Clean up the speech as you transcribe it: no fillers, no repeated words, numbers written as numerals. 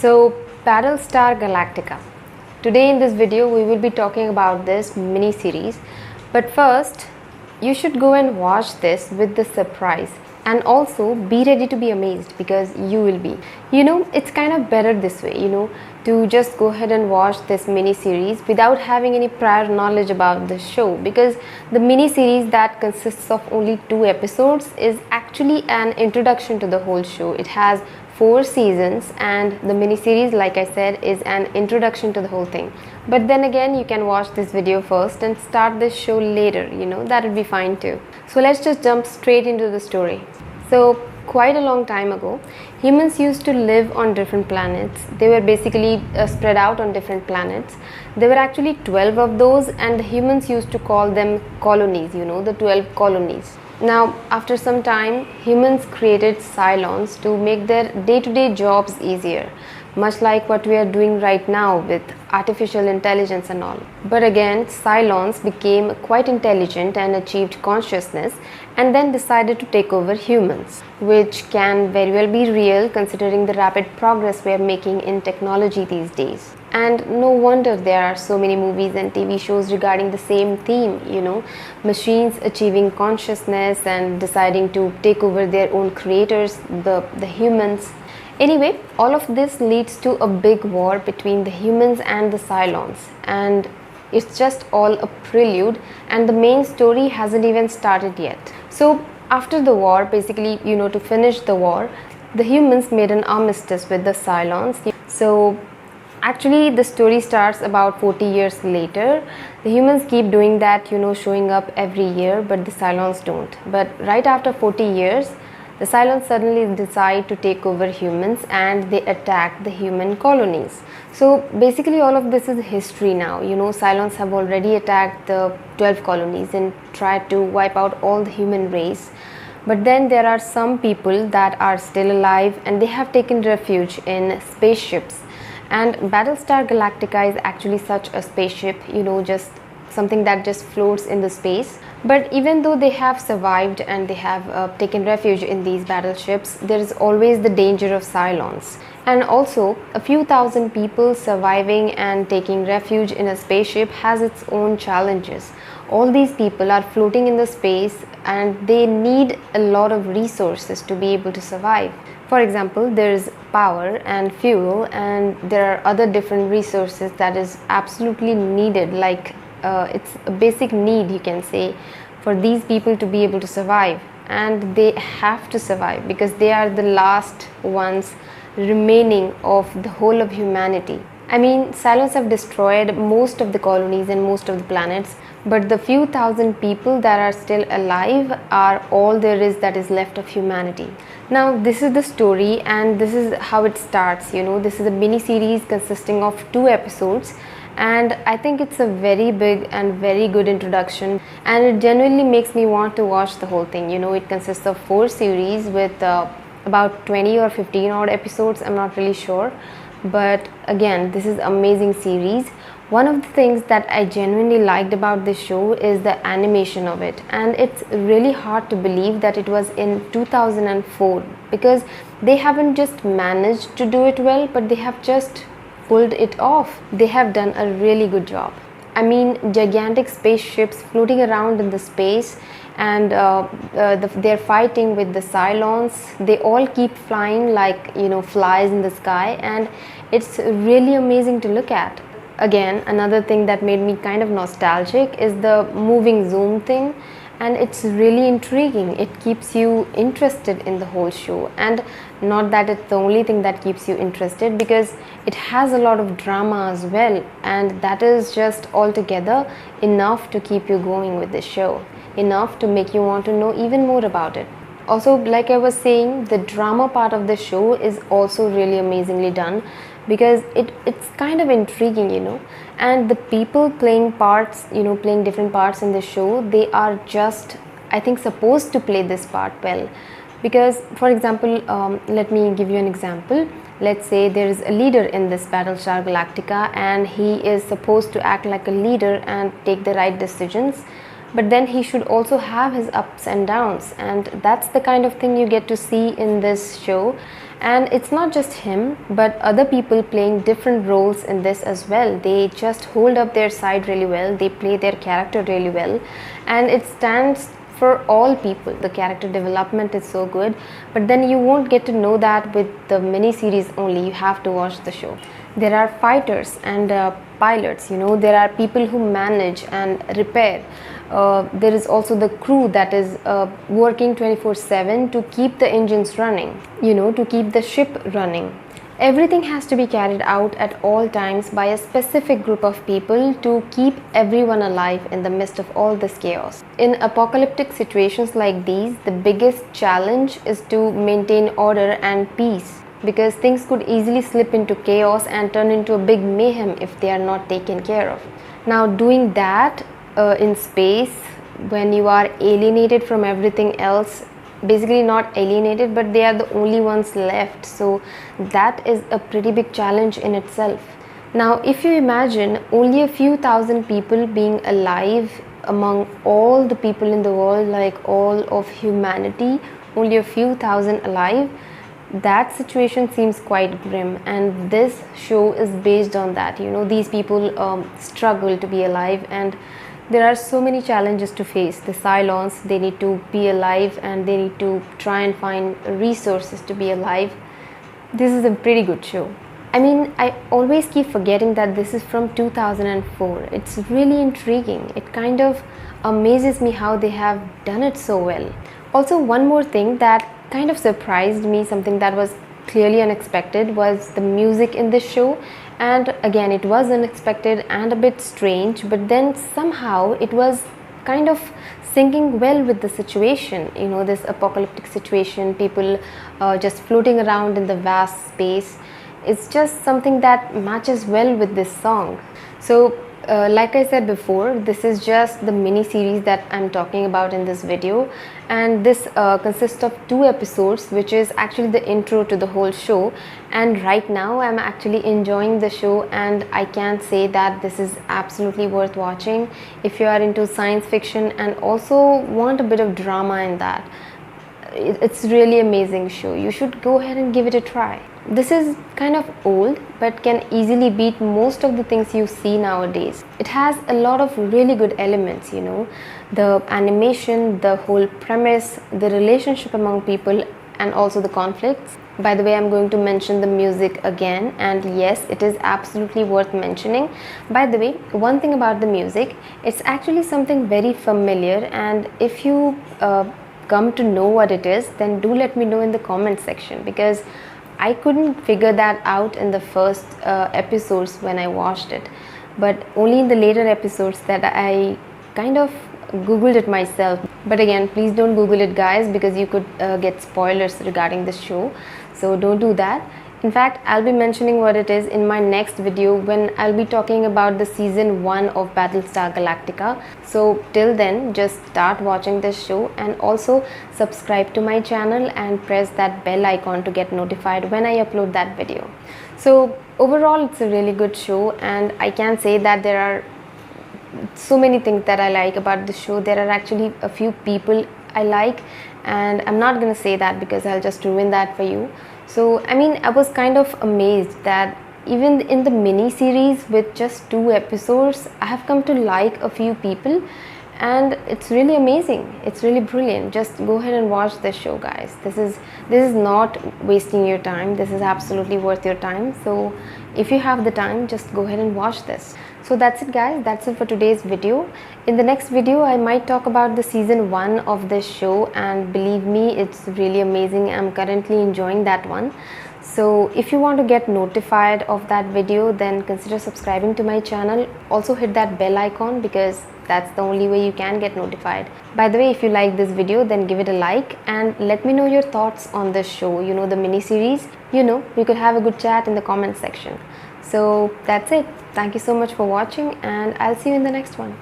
So, Battlestar Galactica. Today in this video we will be talking about this mini series, but first you should go and watch this with the surprise and also be ready to be amazed because you will be. It's kind of better this way, to just go ahead and watch this mini series without having any prior knowledge about the show, because the mini series that consists of only 2 episodes is actually an introduction to the whole show. It has 4 seasons and the mini series, like I said, is an introduction to the whole thing. But then again, you can watch this video first and start this show later, that would be fine too. So let's just jump straight into the story. So quite a long time ago, humans used to live on different planets. They were basically spread out on different planets. There were actually 12 of those, and the humans used to call them colonies, the 12 colonies. Now, after some time, humans created Cylons to make their day-to-day jobs easier, much like what we are doing right now with artificial intelligence and all. But again, Cylons became quite intelligent and achieved consciousness and then decided to take over humans, which can very well be real considering the rapid progress we are making in technology these days. And no wonder there are so many movies and TV shows regarding the same theme, machines achieving consciousness and deciding to take over their own creators, the humans. Anyway, all of this leads to a big war between the humans and the Cylons, and it's just all a prelude, and the main story hasn't even started yet. So after the war, basically, to finish the war, the humans made an armistice with the Cylons. So actually, the story starts about 40 years later. The humans keep doing that, showing up every year, but the Cylons don't. But right after 40 years, the Cylons suddenly decide to take over humans and they attack the human colonies. So basically all of this is history now. Cylons have already attacked the 12 colonies and tried to wipe out all the human race. But then there are some people that are still alive and they have taken refuge in spaceships. And Battlestar Galactica is actually such a spaceship, just something that just floats in the space. But even though they have survived and they have taken refuge in these battleships, there is always the danger of Cylons. And also, a few thousand people surviving and taking refuge in a spaceship has its own challenges. All these people are floating in the space and they need a lot of resources to be able to survive. For example, there is power and fuel, and there are other different resources that is absolutely needed, like it's a basic need, you can say, for these people to be able to survive. And they have to survive because they are the last ones remaining of the whole of humanity. I mean, Cylons have destroyed most of the colonies and most of the planets, but the few thousand people that are still alive are all there is that is left of humanity. Now, this is the story and this is how it starts. This is a mini series consisting of 2 episodes, and I think it's a very big and very good introduction, and it genuinely makes me want to watch the whole thing. It consists of 4 series with about 20 or 15 odd episodes, I'm not really sure. But again, this is amazing series. One of the things that I genuinely liked about this show is the animation of it, and it's really hard to believe that it was in 2004, because they haven't just managed to do it well, but they have just pulled it off. They have done a really good job. I mean, gigantic spaceships floating around in the space, and they're fighting with the Cylons. They all keep flying like flies in the sky, and it's really amazing to look at. Again, another thing that made me kind of nostalgic is the moving zoom thing, and it's really intriguing. It keeps you interested in the whole show, and not that it's the only thing that keeps you interested, because it has a lot of drama as well, and that is just altogether enough to keep you going with the show, enough to make you want to know even more about it. Also, like I was saying, the drama part of the show is also really amazingly done, because it's kind of intriguing, and the people playing parts, playing different parts in the show, they are just, I think, supposed to play this part well. Because, for example, let me give you an example. Let's say there is a leader in this Battlestar Galactica, and he is supposed to act like a leader and take the right decisions. but then he should also have his ups and downs, and that's the kind of thing you get to see in this show. And it's not just him, but other people playing different roles in this as well. They just hold up their side really well, they play their character really well, and it stands for all people. The character development is so good, but then you won't get to know that with the mini series only. You have to watch the show. There are fighters and pilots, there are people who manage and repair. There is also the crew that is working 24/7 to keep the engines running, to keep the ship running. Everything has to be carried out at all times by a specific group of people to keep everyone alive in the midst of all this chaos. In apocalyptic situations like these, the biggest challenge is to maintain order and peace, because things could easily slip into chaos and turn into a big mayhem if they are not taken care of. Now, doing that in space, when you are alienated from everything else, basically not alienated, but they are the only ones left, so that is a pretty big challenge in itself. Now, if you imagine only a few thousand people being alive among all the people in the world, like all of humanity, only a few thousand alive, that situation seems quite grim, and this show is based on that. These people struggle to be alive, and there are so many challenges to face. The Cylons, they need to be alive, and they need to try and find resources to be alive. This is a pretty good show. I always keep forgetting that this is from 2004. It's really intriguing. It kind of amazes me how they have done it so well. Also, one more thing that kind of surprised me, something that was clearly unexpected, was the music in this show. And again, it was unexpected and a bit strange, but then somehow it was kind of syncing well with the situation, this apocalyptic situation, people just floating around in the vast space. It's just something that matches well with this song. So like I said before, this is just the mini series that I'm talking about in this video, and this consists of 2 episodes, which is actually the intro to the whole show. And right now I'm actually enjoying the show, and I can say that this is absolutely worth watching if you are into science fiction and also want a bit of drama in that. It's really amazing show. You should go ahead and give it a try. This is kind of old, but can easily beat most of the things you see nowadays. It has a lot of really good elements, the animation, the whole premise, the relationship among people, and also the conflicts. By the way, I'm going to mention the music again, and yes, it is absolutely worth mentioning. By the way, one thing about the music, it's actually something very familiar, and if you come to know what it is, then do let me know in the comment section, because I couldn't figure that out in the first episodes when I watched it, but only in the later episodes that I kind of googled it myself. But again, please don't google it, guys, because you could get spoilers regarding this show, so don't do that. In fact, I'll be mentioning what it is in my next video when I'll be talking about the season 1 of Battlestar Galactica. So till then, just start watching this show, and also subscribe to my channel and press that bell icon to get notified when I upload that video. So overall, it's a really good show, and I can say that there are so many things that I like about the show. There are actually a few people I like, and I'm not gonna say that because I'll just ruin that for you. So I was kind of amazed that even in the mini series with just 2 episodes, I have come to like a few people, and it's really amazing. It's really brilliant. Just go ahead and watch this show, guys. This is not wasting your time. This is absolutely worth your time. So if you have the time, just go ahead and watch this. So that's it, guys. That's it for today's video. In the next video, I might talk about the season 1 of this show, and believe me, it's really amazing. I'm currently enjoying that one. So if you want to get notified of that video, then consider subscribing to my channel. Also hit that bell icon, because that's the only way you can get notified. By the way, if you like this video, then give it a like and let me know your thoughts on this show, the mini series. We could have a good chat in the comment section. So that's it. Thank you so much for watching, and I'll see you in the next one.